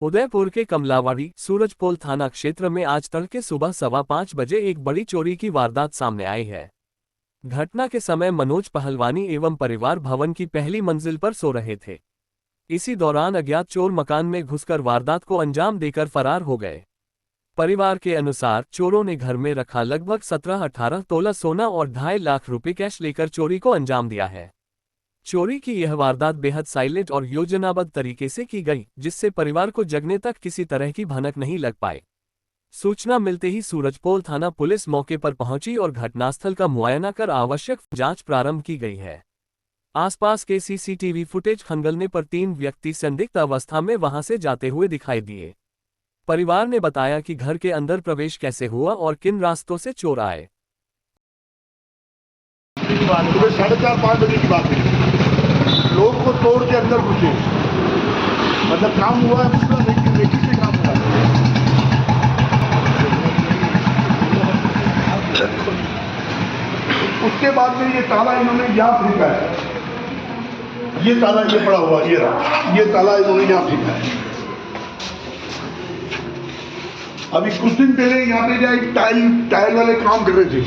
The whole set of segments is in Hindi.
उदयपुर के कमलावाड़ी सूरजपोल थाना क्षेत्र में आज तड़के सुबह 5:15 बजे एक बड़ी चोरी की वारदात सामने आई है। घटना के समय मनोज पहलवानी एवं परिवार भवन की पहली मंजिल पर सो रहे थे। इसी दौरान अज्ञात चोर मकान में घुसकर वारदात को अंजाम देकर फरार हो गए। परिवार के अनुसार चोरों ने घर में रखा लगभग 17-18 तोला सोना और 2.5 लाख रुपए कैश लेकर चोरी को अंजाम दिया है। चोरी की यह वारदात बेहद साइलेंट और योजनाबद्ध तरीके से की गई, जिससे परिवार को जगने तक किसी तरह की भनक नहीं लग पाई। सूचना मिलते ही सूरजपोल थाना पुलिस मौके पर पहुंची और घटनास्थल का मुआयना कर आवश्यक जांच प्रारंभ की गई है। आसपास के सीसीटीवी फुटेज खंगलने पर 3 व्यक्ति संदिग्ध अवस्था में वहां से जाते हुए दिखाई दिए। परिवार ने बताया कि घर के अंदर प्रवेश कैसे हुआ और किन रास्तों से चोर आए। सुबह 4:30-5 बजे की बात है। लोग को तोड़ के अंदर घुसे, मतलब काम हुआ है पूरा, लेकिन से काम हुआ है। उसके बाद में ये ताला इन्होंने यहाँ फेंका है, ये ताला ये पड़ा हुआ, ये ताला इन्होंने यहाँ फेंका है। अभी कुछ दिन पहले यहाँ पे क्या टाइल वाले काम कर रहे थे,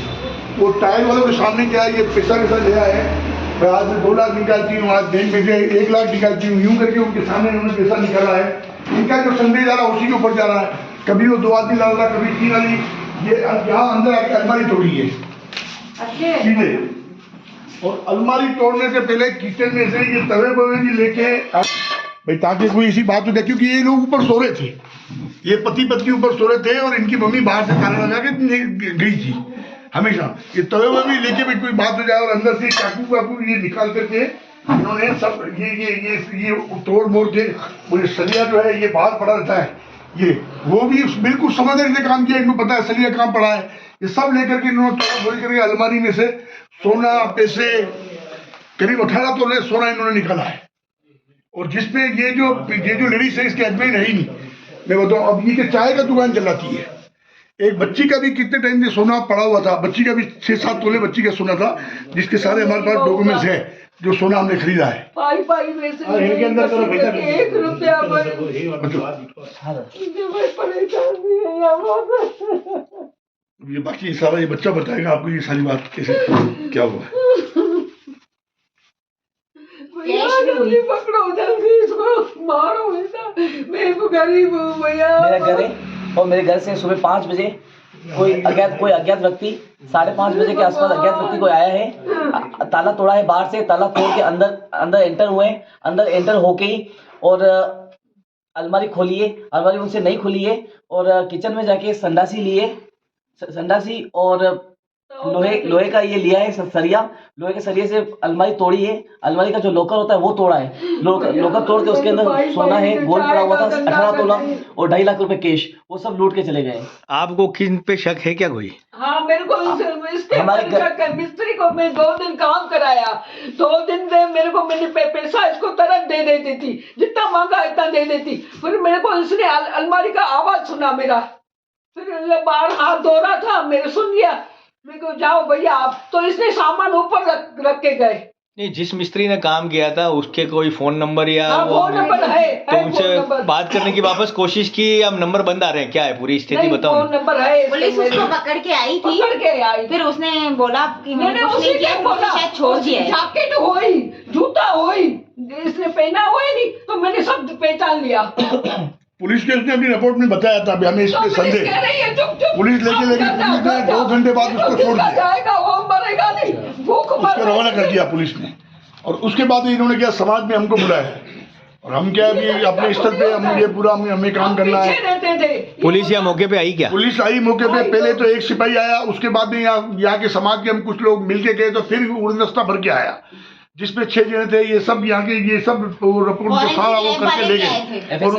वो टाइल वालों के सामने क्या है, ये पैसा ले आए, मैं आज 2 लाख निकालती हूँ, आज बैंक में से 1 लाख निकालती हूँ, यूं करके उनके सामने उन्होंने पैसा निकाला है। इनका जो संदेह जा रहा है उसी के ऊपर जा रहा है। कभी वो 2 आदमी डाल रहा, कभी 3 वाली, ये यहाँ अंदर आके अलमारी तोड़ी है सीधे, और अलमारी तोड़ने से पहले किचन में से ये तवे बवे भी लेके भाई, ताकि कोई ऐसी बात हो जाए, क्योंकि ये लोग ऊपर सो रहे थे, ये पति पत्नी ऊपर सो रहे थे और इनकी मम्मी बाहर से ताला लगा के गई थी। हमेशा ये तवे में भी लेके भी कोई बात हो जाए, और अंदर से चाकू वाकू ये निकाल करके इन्होंने सब ये तोड़ मोड़ के, मुझे सलिया जो है ये बाहर पड़ा रहता है, ये वो भी बिल्कुल समझदारी से काम किया, इनको पता है सलिया कहाँ पड़ा है, ये सब लेकर के इन्होंने तोड़ फोड़ करके अलमारी में से सोना पैसे करीब 18 तोले सोना इन्होंने निकाला है। और जिसमें ये जो लेडीज है इसके हस्बैंड है ही नहीं, मैं बताऊँ। अब ये चाय का दुकान चलाती है। एक बच्ची का भी कितने टाइम से सोना पड़ा हुआ था, बच्ची का भी 6-7 तोले बच्ची का सोना था, जिसके सारे हमारे पास डॉक्यूमेंट्स है, जो सोना हमने खरीदा है। इनके अंदर करो बेटा, 1 रुपया ये बाकी सारा ये बच्चा बताएगा आपको ये सारी बात कैसे क्या हुआ है। पकड़ो जल्दी, इसको मारो बेटा, मैं गरीब हूँ भैया। मेरा घर है और मेरे घर से सुबह 5 बजे कोई अज्ञात व्यक्ति 5:30 बजे के आसपास अज्ञात व्यक्ति कोई आया है, ताला तोड़ा है, बाहर से ताला तोड़ के अंदर एंटर हुए, अंदर एंटर होके और अलमारी खोली है, अलमारी उनसे नहीं खुली है, और किचन में जाके संडासी और लोहे का ये लिया है सरिया, लोहे के सरिये से अलमारी तोड़ी है। अलमारी का जो लॉकर होता है वो तोड़ा है, लॉकर तोड़ के उसके अंदर सोना है, गोल्ड पड़ा हुआ था 18 तोला और 2.5 लाख रुपए कैश, वो सब लूट के चले गए। आपको किन पे शक है क्या कोई? हाँ, मेरे को मिस्त्री को मैं 2 दिन काम कराया, 2 दिन में मेरे को मैंने पैसा इसको तुरंत दे देती थी, जितना मांगा इतना दे देती। फिर मेरे को इसने अलमारी का आवाज सुना मेरा, फिर बाहर हाथ धो रहा था, मेरे सुन लिया, मैं को जाओ भैया आप, तो इसने सामान ऊपर रख के गए। नहीं, जिस मिस्त्री ने काम किया था उसके कोई फोन नंबर या फोन नंबर है, तो उनसे बात करने की वापस कोशिश की, अब नंबर बंद आ रहे हैं, क्या है पूरी स्थिति बताओ। फोन नंबर है, पुलिस उसको पकड़ के आई थी, फिर उसने बोला कि मैंने कुछ नहीं किया, बोला शायद छोड़ दिया है। जैकेट होई, जूता होई, इसने पहना हुआ नहीं, तो मैंने सब पहचान लिया। पुलिस के उसने अपनी रिपोर्ट में बताया था, हमें इस पे संदेह, पुलिस लेके पुलिस ने 2 घंटे बाद उसको छोड़ दिया, जाएगा वो मरेगा नहीं, भूख उसको रवाना कर दिया पुलिस ने। और उसके बाद इन्होंने क्या समाज में हमको बुलाया है, और हम क्या अभी अपने स्तर पे हम ये पूरा हमें काम करना है। पुलिस यहाँ मौके पे आई क्या? पुलिस आई मौके पे, पहले तो एक सिपाही आया, उसके बाद में यहाँ के समाज के हम कुछ लोग मिलके गए, तो फिर उड़नदस्ता भर के आया, जिसमें 6 जने थे, ये सब यहाँ के ये सब रिपोर्ट को सारा वो करके ले गए, और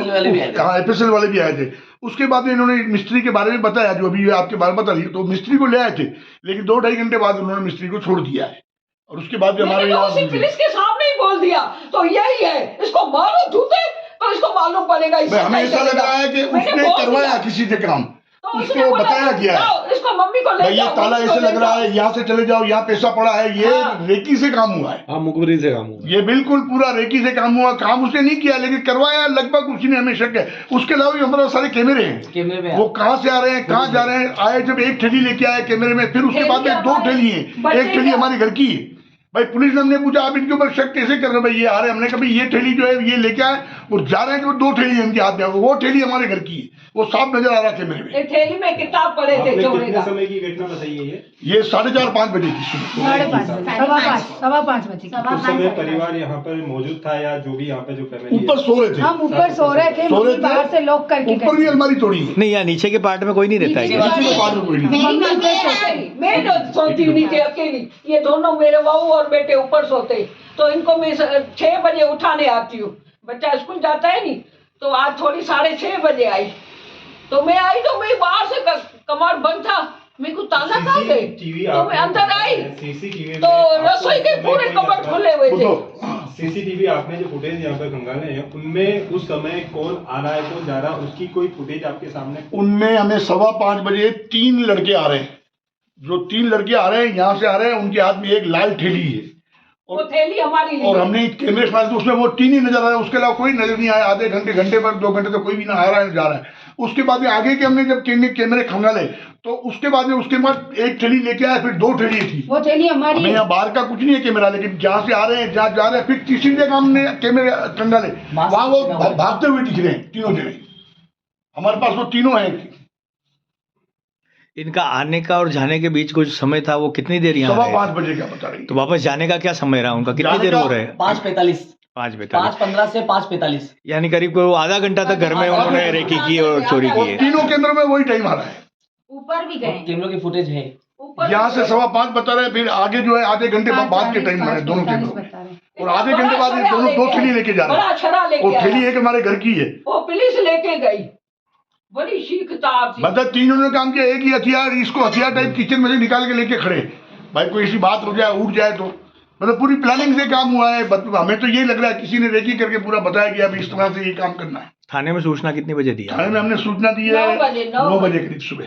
FSL वाले भी आए थे। उसके बाद इन्होंने मिस्त्री के बारे में बताया, जो अभी आपके बारे में बता रही, तो मिस्त्री को ले आए थे, लेकिन 2-2.5 घंटे बाद उन्होंने मिस्त्री को छोड़ दिया है। और उसके बाद हमारे यहाँ पुलिस के सामने ही बोल दिया, तो यही है, इसको मारो जूते, तो इसको मालूम पड़ेगा। हमें ऐसा लग रहा है कि उसने करवाया किसी से काम, उसने उसको बोला, बताया क्या है? जाओ, इसको मम्मी को ले भाई ये जाओ, ताला मम्मी को ऐसे ले लग रहा जाओ। है, यहाँ से चले जाओ, यहाँ पैसा पड़ा है, ये हाँ। रेकी से काम हुआ है। हाँ, मुखबिरी से काम हुआ। ये बिल्कुल पूरा रेकी से काम हुआ। काम उसने नहीं किया लेकिन करवाया लगभग उसी ने, हमें शक है। उसके अलावा भी हमारे सारे कैमरे हैं, कैमरे में वो कहाँ से आ रहे हैं, कहाँ जा रहे हैं। आए जब एक ठेली लेके आए कैमरे में, फिर उसके बाद में 2 ठेली हैं, एक ठेली हमारे घर की है। भाई पुलिस ने हमने पूछा आप इनके ऊपर शक कैसे कर रहे हो, भाई ये आ रहे हैं। हमने कहा भाई ये ठेली जो है ये लेके आए और जा रहे हैं कि वो 2 ठेली है इनके हाथ में, वो ठेली हमारे घर की है, वो साफ नजर आ रहा है कैमरे में। एक थैली में किताब पड़े थे आपने चोरी कितने का। समय की घटना बताई है ये? ये 4:30-5 बजे की सुबह। 5:30 सवा पाँच बजे की। उस समय परिवार यहाँ पर मौजूद था या जो भी यहाँ पे जो फैमिली ऊपर सो रहे थे, हम ऊपर सो रहे थे, सो रहे मम्मी बाहर से लॉक करके ऊपर भी अलमारी तोड़ी है, नहीं, यहाँ नीचे के पार्ट में कोई नहीं रहता है क्या? नीचे के पार्ट में कोई नहीं। मेरी मम्मी है ना, मैं तो सोती हुई नीचे अकेली, ये दोनों मेरे बहू और बेटे ऊपर सोते, तो इनको मैं 6 बजे उठाने आती हूँ। बच्चा स्कूल जाता है नहीं, तो आज थोड़ी 6:30 बजे आई, तो मैं आई तो मैं बाहर से कमांड बंद था, मेरे को ताला कहाँ गए, तो मैं अंदर आई सीसीटीवी तो रसोई के पूरे कबर्ड खुले हुए थे। सीसीटीवी आपने जो फुटेज यहाँ पे खंगाले हैं उनमें उस समय कौन आ रहा है कौन जा रहा है उसकी कोई फुटेज आपके सामने? उनमें हमें 5:15 बजे 3 लड़के आ रहे हैं, जो 3 लड़के आ रहे हैं यहाँ से आ रहे हैं, उनके हाथ में एक लाल ठेली है वो थैली हमारी और हमने कैमरे से उसमें वो 3 ही नजर आ रहे हैं, उसके अलावा कोई नजर नहीं आया। आधे घंटे घंटे पर 2 घंटे तो कोई भी ना आ रहा है ना जा रहा है। उसके बाद में आगे के हमने जब कैमरे खंगाले तो उसके बाद में एक ठेली लेके आया, फिर 2 ठेली थी। वो थैली हमारी हमें यहाँ बाहर का कुछ नहीं है कैमरा, लेकिन जहाँ से आ रहे हैं जहाँ जा रहे हैं, फिर तीसरी जगह हमने कैमरे खंगाले, वहाँ वो भागते हुए दिख रहे हैं तीनों जने। हमारे पास वो तीनों हैं। इनका आने का और जाने के बीच कुछ समय था, वो कितनी देर यहाँ रहे? 5:15 बजे का बता रही तो वापस जाने का क्या समय रहा उनका, कितनी जाने देर का हो रहे हैं? 5:45 5:45, 5:15 से 5:45। यानी करीब कोई आधा घंटा तक घर में उन्होंने रेकी की और चोरी की है। तीनों कैमरों में वही टाइम आ रहा है। ऊपर भी गए। कैमरों की फुटेज है। यहाँ से 5:15 बता रहे हैं, फिर आगे जो है आधे घंटे बाद के टाइम है दोनों कैमरों में, और आधे घंटे बाद ये दोनों 2 ठेली लेके जा रहे बड़ा छड़ा हैं। लेके वो ठेली आया, एक हमारे घर की है। वो पुलिस लेके गई, बड़ी शीख ताब थी। मतलब तीनों ने काम किया, एक ही हथियार, इसको हथियार टाइप किचन में से निकाल के लेके खड़े। भाई कोई ऐसी बात हो जाए, उठ जाए तो, मतलब पूरी प्लानिंग से काम हुआ है। हमें तो यही लग रहा है किसी ने रेकी करके पूरा बताया कि अब इस तरह से ये काम करना है। थाने में सूचना कितने बजे दी? थाने में हमने सूचना दी है 9 बजे 9 बजे करीब सुबह।